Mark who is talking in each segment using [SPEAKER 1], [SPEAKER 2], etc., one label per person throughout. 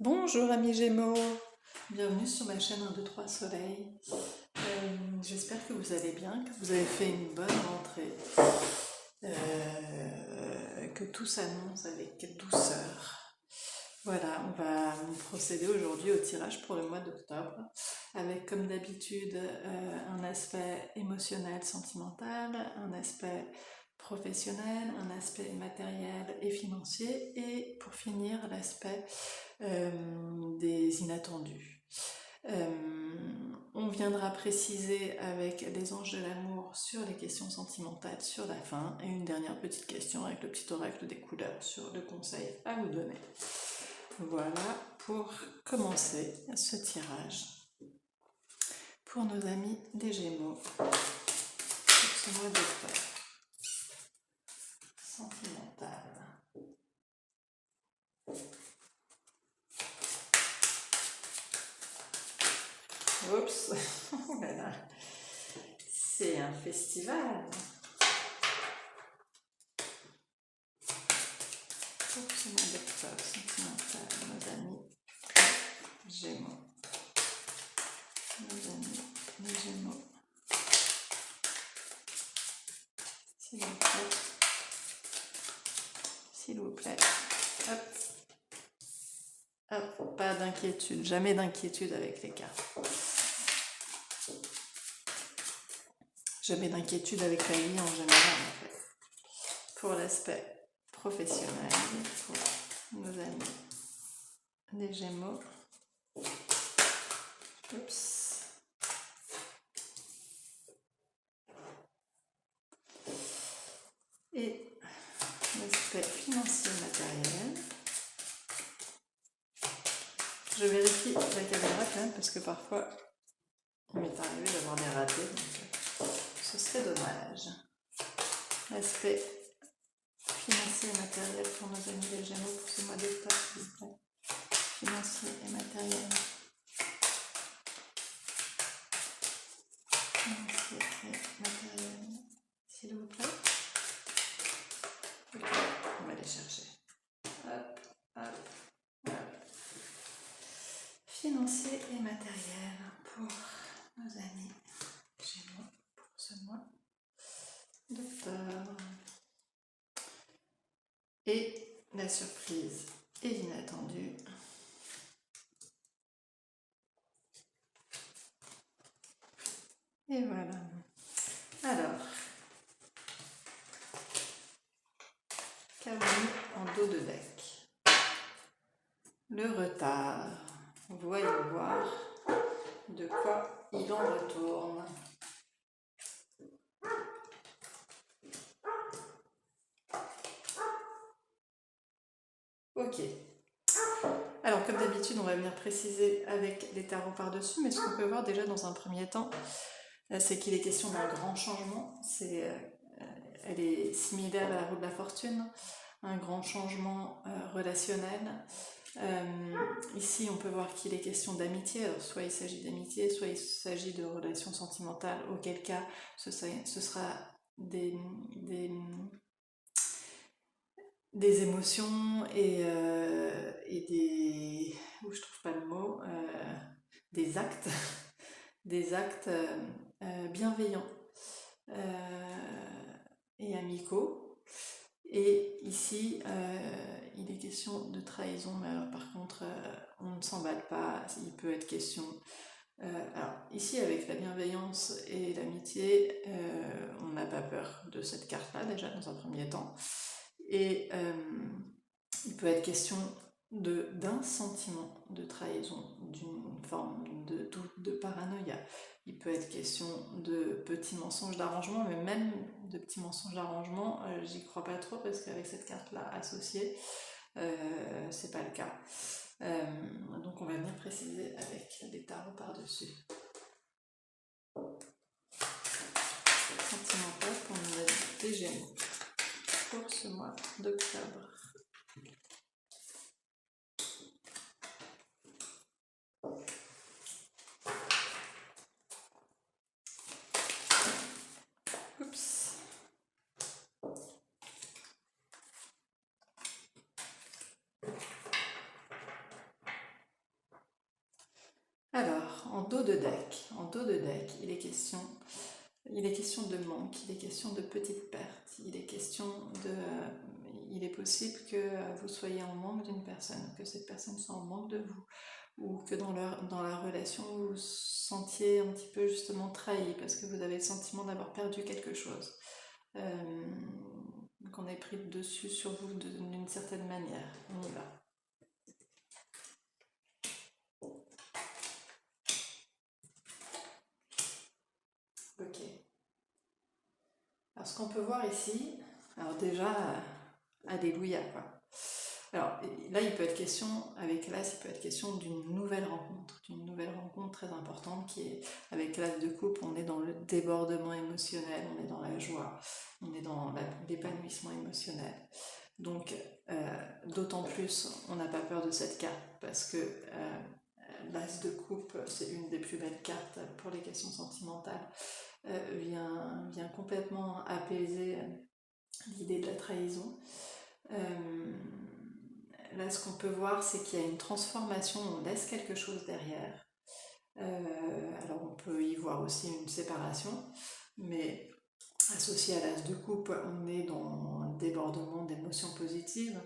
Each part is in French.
[SPEAKER 1] Bonjour amis Gémeaux, bienvenue sur ma chaîne 1, 2, 3 Soleil. J'espère que vous allez bien, que vous avez fait une bonne rentrée, que tout s'annonce avec douceur. Voilà, on va procéder aujourd'hui au tirage pour le mois d'octobre, avec comme d'habitude un aspect émotionnel, sentimental, un aspect professionnel, un aspect matériel et financier, et pour finir l'aspect des inattendus. On viendra préciser avec les anges de l'amour sur les questions sentimentales sur la fin, et une dernière petite question avec le petit oracle des couleurs sur le conseil à vous donner. Voilà pour commencer ce tirage pour nos amis des Gémeaux pour ce mois d'octobre sentimental. Oups, oh là là, c'est un festival. Pour ce mois d'octobre sentimental, nos amis Gémeaux. Nos amis les Gémeaux. S'il vous plaît. S'il vous plaît. Hop. Hop. Pas d'inquiétude. Jamais d'inquiétude avec les cartes. Jamais d'inquiétude avec la vie en général, en fait. Pour l'aspect professionnel, pour nos amis les Gémeaux. Oups. Et l'aspect financier matériel. Je vérifie la caméra quand même parce que parfois il m'est arrivé d'avoir des ratés, donc ce serait dommage. L'aspect financier et matériel pour nos amis les Gémeaux pour ce mois d'octobre, s'il vous plaît. Financier et matériel. Financier et matériel, s'il vous plaît. Ok, on va les chercher. Hop, hop, hop. Financier et matériel pour nos amis Gémeaux pour ce mois d'octobre. Et la surprise et l'inattendu. Et voilà. Alors, qu'avons-nous en dos de deck? Le retard. Voyons voir de quoi il en retourne. Ok. Alors, comme d'habitude, on va venir préciser avec les tarots par-dessus, mais ce qu'on peut voir déjà dans un premier temps, c'est qu'il est question d'un grand changement. Elle est similaire à la roue de la fortune, un grand changement relationnel. Ici, on peut voir qu'il est question d'amitié. Alors, soit il s'agit d'amitié, soit il s'agit de relations sentimentales, auquel cas ce sera des émotions et des... où je trouve pas le mot, des actes, des actes bienveillants et amicaux. Et ici, il est question de trahison, mais alors par contre, on ne s'emballe pas, il peut être question... alors ici, avec la bienveillance et l'amitié, on n'a pas peur de cette carte-là, déjà, dans un premier temps. Et il peut être question d'un sentiment de trahison, d'une forme de doute, de paranoïa. Il peut être question de petits mensonges d'arrangement, mais même de petits mensonges d'arrangement, j'y crois pas trop parce qu'avec cette carte-là associée, c'est pas le cas. Donc on va venir préciser avec des tarots par-dessus. Sentimental pour nous des Gémeaux pour ce mois d'octobre. Oups. dos de deck, il est question de manque, il est question de petites pertes, il est question de... il est possible que vous soyez en manque d'une personne, que cette personne soit en manque de vous, ou que dans la relation vous vous sentiez un petit peu justement trahi, parce que vous avez le sentiment d'avoir perdu quelque chose, qu'on ait pris le dessus sur vous d'une certaine manière. On y va. Ok. Alors ce qu'on peut voir ici, alors déjà, alléluia quoi. Alors là il peut être question, avec l'As, il peut être question d'une nouvelle rencontre très importante qui est, avec l'As de coupe, on est dans le débordement émotionnel, on est dans la joie, on est dans l'épanouissement émotionnel. Donc d'autant plus, on n'a pas peur de cette carte parce que l'As de coupe, c'est une des plus belles cartes pour les questions sentimentales. Vient complètement apaiser l'idée de la trahison. Là, ce qu'on peut voir, c'est qu'il y a une transformation, on laisse quelque chose derrière. Alors, on peut y voir aussi une séparation, mais associé à l'as de coupe, on est dans un débordement d'émotions positives.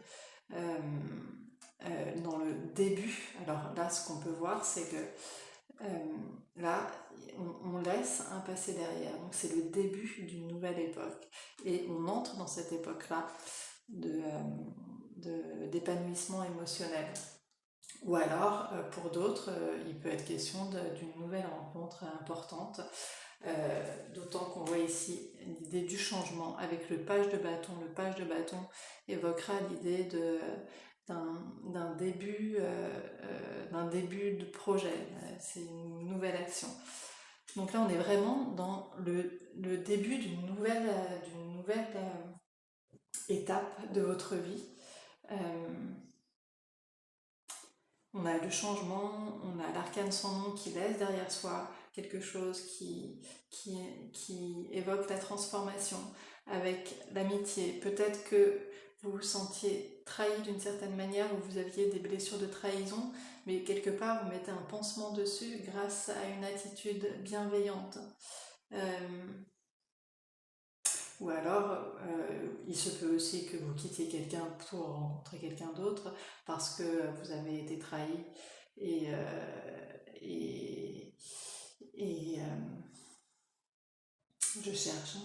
[SPEAKER 1] Dans le début, alors là, ce qu'on peut voir, c'est que là, on laisse un passé derrière, donc c'est le début d'une nouvelle époque, et on entre dans cette époque-là d'épanouissement émotionnel. Ou alors, pour d'autres, il peut être question d'une nouvelle rencontre importante, d'autant qu'on voit ici l'idée du changement avec le page de bâton. Le page de bâton évoquera l'idée d'un début de projet, c'est une nouvelle action. Donc là, on est vraiment dans le début d'une nouvelle étape de votre vie. On a le changement, on a l'arcane sans nom qui laisse derrière soi quelque chose qui évoque la transformation avec l'amitié. Peut-être que vous vous sentiez trahi d'une certaine manière ou vous aviez des blessures de trahison, mais quelque part vous mettez un pansement dessus grâce à une attitude bienveillante. Ou alors, il se peut aussi que vous quittiez quelqu'un pour rencontrer quelqu'un d'autre parce que vous avez été trahi et je cherche.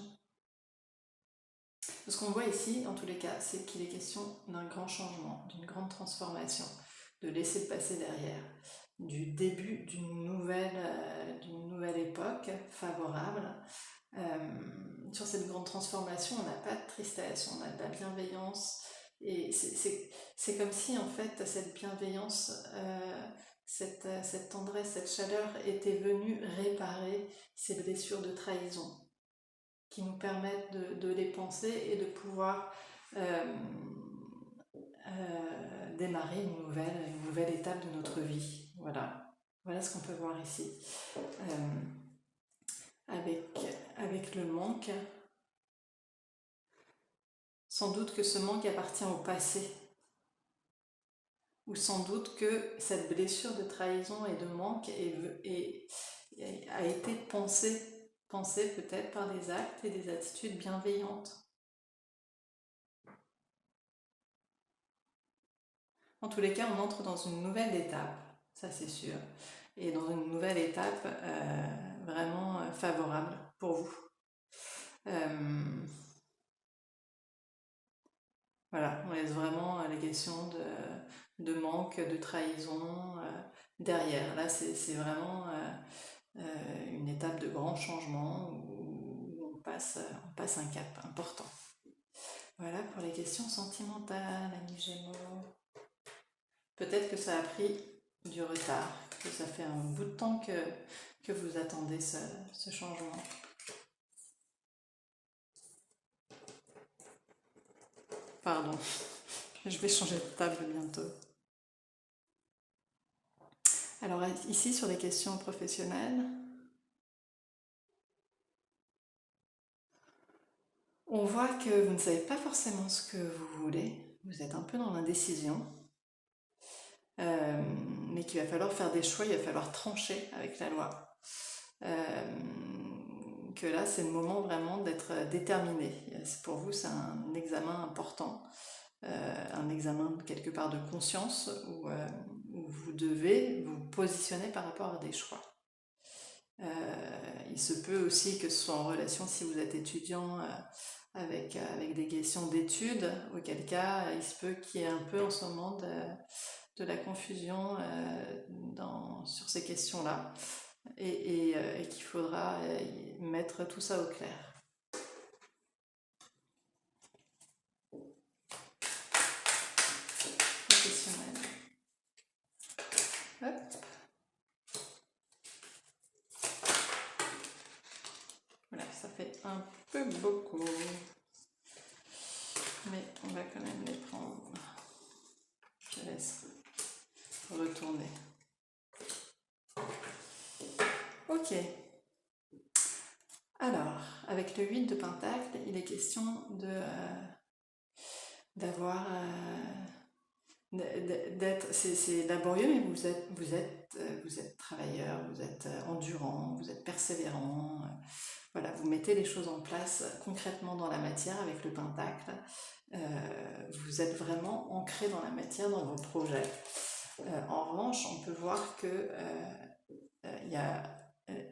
[SPEAKER 1] Ce qu'on voit ici, en tous les cas, c'est qu'il est question d'un grand changement, d'une grande transformation, de laisser le passé derrière, du début d'une nouvelle époque favorable. Sur cette grande transformation, on n'a pas de tristesse, on a de la bienveillance, et c'est comme si en fait cette bienveillance, cette tendresse, cette chaleur était venue réparer ces blessures de trahison qui nous permettent de les penser et de pouvoir démarrer une nouvelle étape de notre vie. Voilà ce qu'on peut voir ici. Avec le manque, sans doute que ce manque appartient au passé, ou sans doute que cette blessure de trahison et de manque a été pensée peut-être par des actes et des attitudes bienveillantes. En tous les cas, on entre dans une nouvelle étape, ça c'est sûr, et dans une nouvelle étape vraiment favorable pour vous. Voilà, on laisse vraiment les questions de manque, de trahison derrière. Là, c'est vraiment une étape de grand changement où on passe un cap important. Voilà pour les questions sentimentales, amis Gémeaux. Peut-être que ça a pris du retard, que ça fait un bout de temps que vous attendez ce changement. Pardon, je vais changer de table bientôt. Alors ici, sur les questions professionnelles, on voit que vous ne savez pas forcément ce que vous voulez, vous êtes un peu dans l'indécision, mais qu'il va falloir faire des choix, il va falloir trancher avec la loi. Que là, c'est le moment vraiment d'être déterminé. Pour vous, c'est un examen important, un examen quelque part de conscience où vous devez vous positionner par rapport à des choix. Il se peut aussi que ce soit en relation, si vous êtes étudiant, avec des questions d'études, auquel cas il se peut qu'il y ait un peu en ce moment de la confusion sur ces questions-là et qu'il faudra mettre tout ça au clair. Professionnel. Hop. Voilà, ça fait un peu beaucoup, mais on va quand même les prendre. Je laisse retourner. Ok. Alors, avec le 8 de Pentacle, il est question d'avoir... c'est laborieux, mais vous êtes travailleur, vous êtes endurant, vous êtes persévérant. Voilà, vous mettez les choses en place concrètement dans la matière avec le Pentacle. Vous êtes vraiment ancré dans la matière, dans vos projets. En revanche, on peut voir que il y a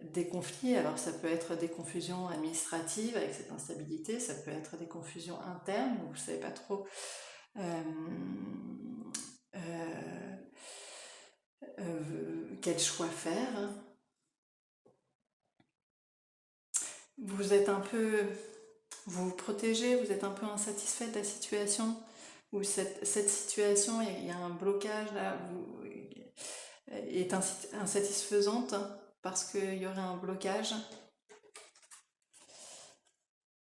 [SPEAKER 1] des conflits. Alors ça peut être des confusions administratives avec cette instabilité, ça peut être des confusions internes où vous ne savez pas trop quel choix faire. Vous êtes un peu... Vous vous protégez, vous êtes un peu insatisfait de la situation, ou cette situation, il y a un blocage là, est insatisfaisante parce qu'il y aurait un blocage.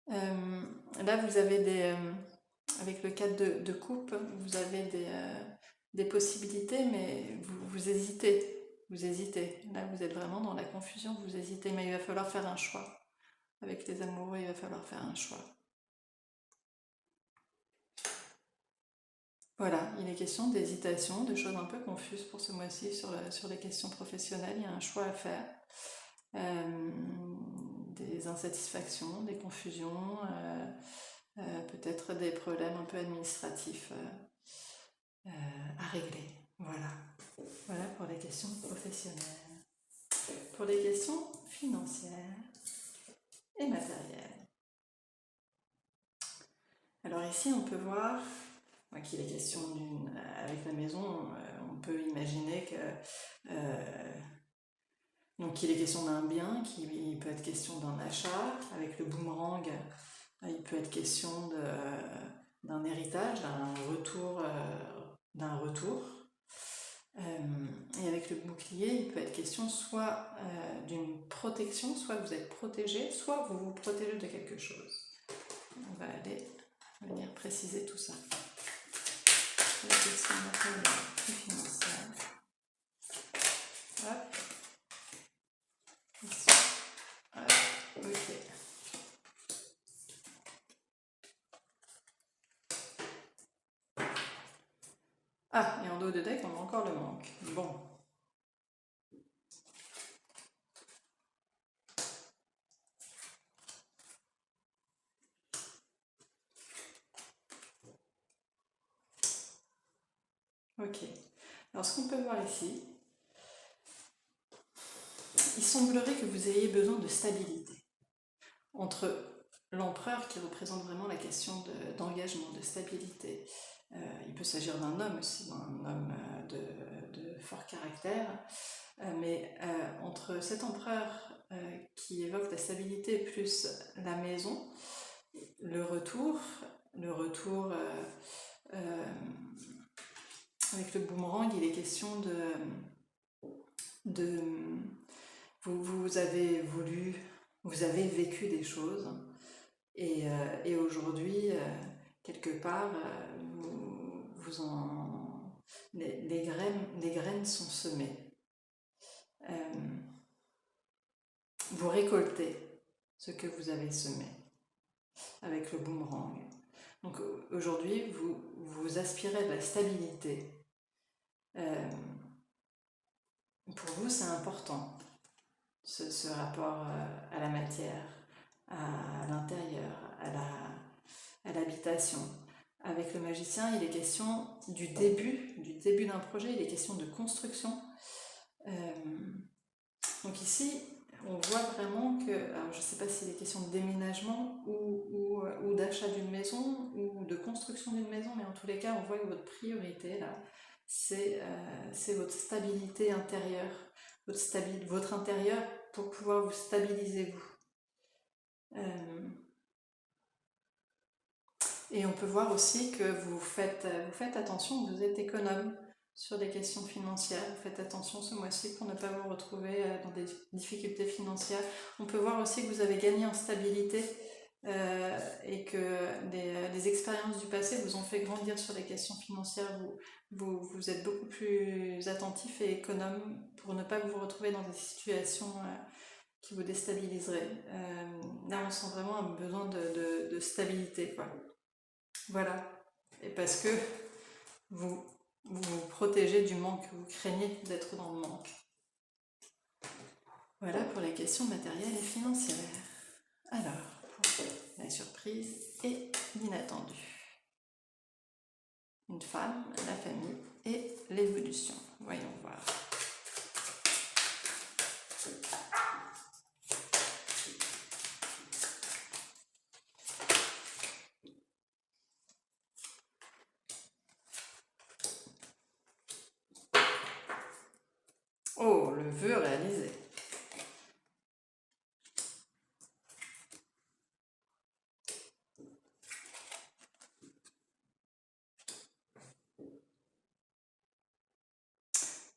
[SPEAKER 1] Là, vous avez avec le 4 de coupe, vous avez des possibilités, mais vous hésitez. Vous hésitez. Là, vous êtes vraiment dans la confusion, vous hésitez, mais il va falloir faire un choix. Avec les amoureux, il va falloir faire un choix. Voilà, il est question d'hésitation, de choses un peu confuses pour ce mois-ci sur les questions professionnelles. Il y a un choix à faire. Des insatisfactions, des confusions, peut-être des problèmes un peu administratifs à régler. Voilà. Voilà pour les questions professionnelles. Pour les questions financières et matérielles. Alors ici, on peut voir qu'il est question avec la maison, on peut imaginer que donc il est question d'un bien, il peut être question d'un achat. Avec le boomerang, il peut être question d'un héritage, d'un retour. Et avec le bouclier, il peut être question soit d'une protection, soit vous êtes protégé, soit vous vous protégez de quelque chose. On va venir préciser tout ça. La question matérielle et financière. Hop. Ok. Ah, et en dos de deck, on a encore le manque. Bon. Ok. Alors, ce qu'on peut voir ici, il semblerait que vous ayez besoin de stabilité. Entre l'empereur qui représente vraiment la question d'engagement, de stabilité. Il peut s'agir d'un homme aussi, d'un homme de fort caractère, mais entre cet empereur qui évoque la stabilité plus la maison, le retour avec le boomerang, il est question vous avez vécu des choses et aujourd'hui, quelque part, les graines sont semées. Vous récoltez ce que vous avez semé avec le boomerang. Donc aujourd'hui, vous aspirez de la stabilité. vous, c'est important, ce rapport à la matière, à l'intérieur, à l'habitation. Avec le magicien, il est question du début d'un projet, il est question de construction. Donc ici, on voit vraiment que, alors je ne sais pas si c'est des questions de déménagement ou d'achat d'une maison ou de construction d'une maison, mais en tous les cas, on voit que votre priorité, là, c'est votre stabilité intérieure, votre intérieur pour pouvoir vous stabiliser vous. Et on peut voir aussi que vous faites attention, vous êtes économe sur les questions financières. Vous faites attention ce mois-ci pour ne pas vous retrouver dans des difficultés financières. On peut voir aussi que vous avez gagné en stabilité et que les expériences du passé vous ont fait grandir sur les questions financières. Vous êtes beaucoup plus attentif et économe pour ne pas vous retrouver dans des situations qui vous déstabiliseraient. Là, on sent vraiment un besoin de stabilité, quoi. Voilà. Et parce que vous vous protégez du manque, vous craignez d'être dans le manque. Voilà pour les questions matérielles et financières. Alors, pour la surprise et l'inattendu. Une femme, la famille et l'évolution. Voyons voir. Oh, le vœu réalisé.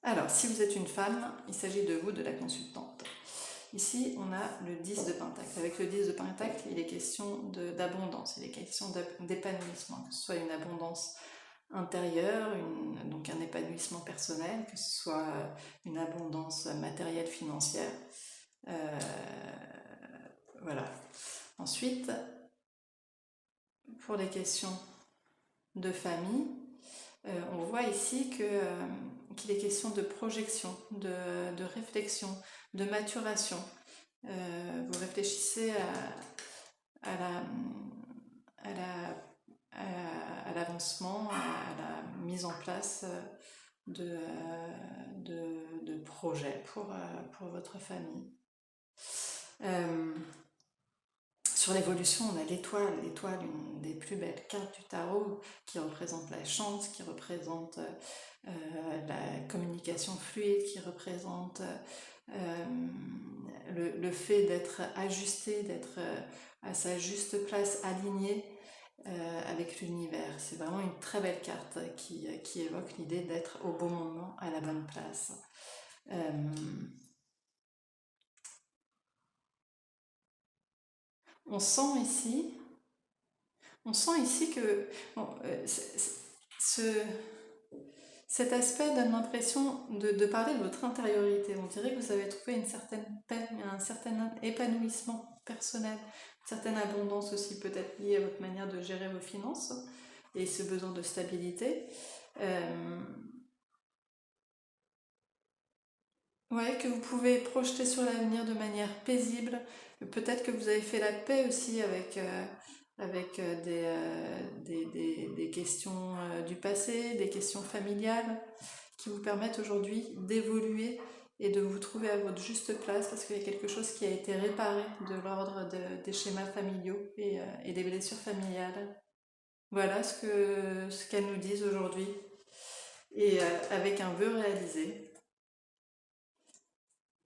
[SPEAKER 1] Alors, si vous êtes une femme, il s'agit de vous, de la consultante. Ici, on a le 10 de Pentacle. Avec le 10 de Pentacle, il est question d'abondance, il est question d'épanouissement, que ce soit une abondance intérieure, donc un épanouissement personnel, que ce soit une abondance matérielle, financière. Voilà. Ensuite, pour les questions de famille, on voit ici qu'il est question de projection, de réflexion, de maturation. Vous réfléchissez à l'avancement, à la mise en place de projets pour votre famille. Sur l'évolution, on a l'étoile, une des plus belles cartes du tarot, qui représente la chance, qui représente la communication fluide, qui représente le fait d'être ajusté, d'être à sa juste place, aligné avec l'univers. C'est vraiment une très belle carte qui évoque l'idée d'être au bon moment, à la bonne place. On sent ici que bon, cet aspect donne l'impression de parler de votre intériorité. On dirait que vous avez trouvé une certaine paix, un certain épanouissement personnel, une certaine abondance aussi peut-être liée à votre manière de gérer vos finances et ce besoin de stabilité. Ouais, que vous pouvez projeter sur l'avenir de manière paisible. Peut-être que vous avez fait la paix aussi avec des questions du passé, des questions familiales qui vous permettent aujourd'hui d'évoluer et de vous trouver à votre juste place parce qu'il y a quelque chose qui a été réparé de l'ordre des schémas familiaux et des blessures familiales. Voilà ce qu'elles nous disent aujourd'hui. Et avec un vœu réalisé.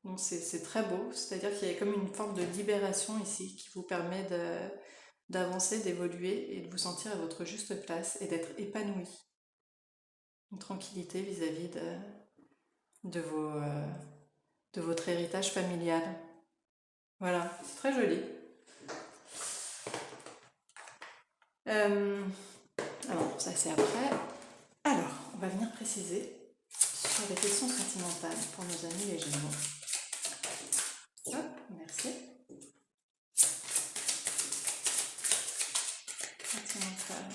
[SPEAKER 1] Donc c'est très beau, c'est-à-dire qu'il y a comme une forme de libération ici qui vous permet d'avancer, d'évoluer et de vous sentir à votre juste place et d'être épanoui. Une tranquillité vis-à-vis de votre héritage familial. Voilà, c'est très joli. Alors, ça c'est après. Alors, on va venir préciser sur les questions sentimentales pour nos amis les Gémeaux. Hop, merci. Sentimentale.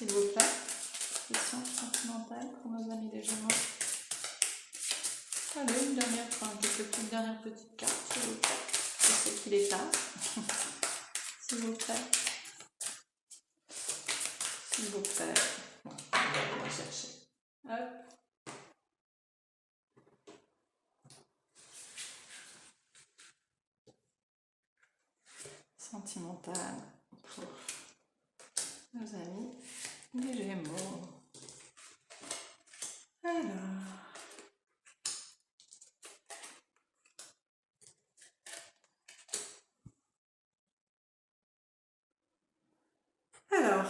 [SPEAKER 1] s'il vous plaît. Question sentimentale pour nos amis les Gémeaux. Allez, une dernière, dernière petite carte, s'il vous plaît. Je sais qu'il est tard. S'il vous plaît. S'il vous plaît. Bon, on va aller la chercher. Hop. Sentimental pour nos amis les Gémeaux. Alors,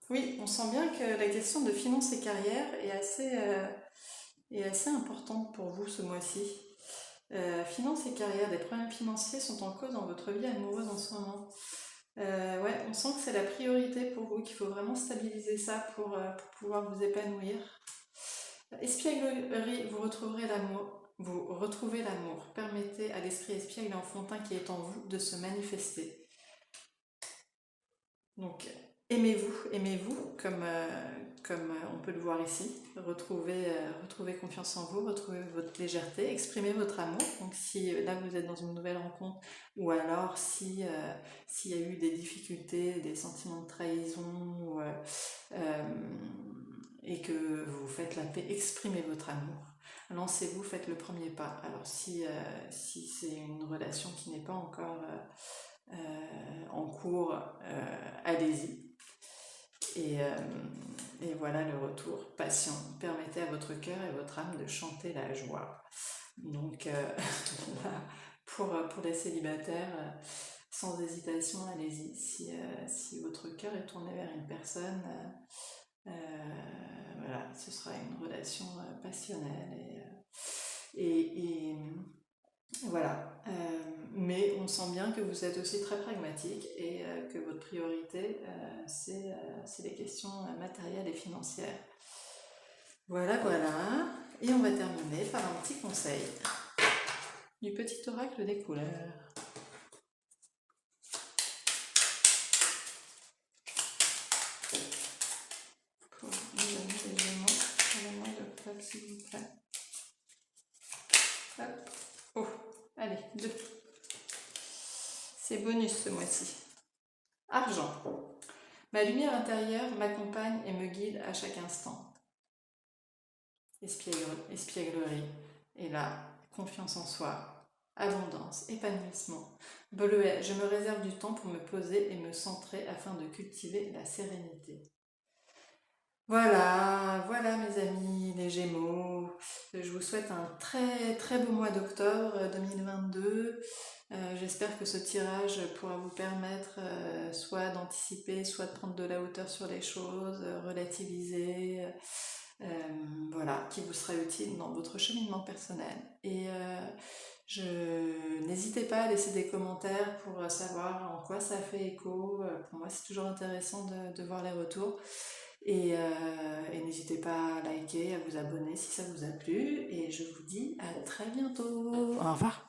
[SPEAKER 1] oui, on sent bien que la question de finances et carrière est assez importante pour vous ce mois-ci. Finances et carrière, des problèmes financiers sont en cause dans votre vie amoureuse en ce moment. Ouais, on sent que c'est la priorité pour vous, qu'il faut vraiment stabiliser ça pour pouvoir vous épanouir. Espièglerie, vous retrouverez l'amour. Vous retrouvez l'amour. Permettez à l'esprit espiègle et enfantin qui est en vous de se manifester. Donc, aimez-vous comme on peut le voir ici. Retrouvez confiance en vous, retrouvez votre légèreté, exprimez votre amour. Donc, si là vous êtes dans une nouvelle rencontre, ou alors s'il y a eu des difficultés, des sentiments de trahison, et que vous faites la paix, exprimez votre amour. Lancez-vous, faites le premier pas. Alors, si c'est une relation qui n'est pas encore en cours, allez-y. Et voilà le retour. Passion. Permettez à votre cœur et votre âme de chanter la joie. Donc, là, pour les célibataires, sans hésitation, allez-y. Si votre cœur est tourné vers une personne, voilà, ce sera une relation passionnelle et voilà. Mais on sent bien que vous êtes aussi très pragmatique et que votre priorité, c'est les questions matérielles et financières. Voilà, voilà. Et on va terminer par un petit conseil du petit oracle des couleurs. Pour les amis des Gémeaux, pour le mois d'octobre, s'il vous plaît. Hop. Oh, allez, 2. C'est bonus ce mois-ci. Argent. Ma lumière intérieure m'accompagne et me guide à chaque instant. Espièglerie. Et là, confiance en soi, abondance, épanouissement. Bleuet, je me réserve du temps pour me poser et me centrer afin de cultiver la sérénité. Voilà, voilà mes amis les Gémeaux. Je vous souhaite un très très beau mois d'octobre 2022. J'espère que ce tirage pourra vous permettre soit d'anticiper, soit de prendre de la hauteur sur les choses, relativiser, voilà, qui vous sera utile dans votre cheminement personnel. Et n'hésitez pas à laisser des commentaires pour savoir en quoi ça fait écho. Pour moi, c'est toujours intéressant de voir les retours. Et n'hésitez pas à liker, à vous abonner si ça vous a plu. Et je vous dis à très bientôt. Au revoir.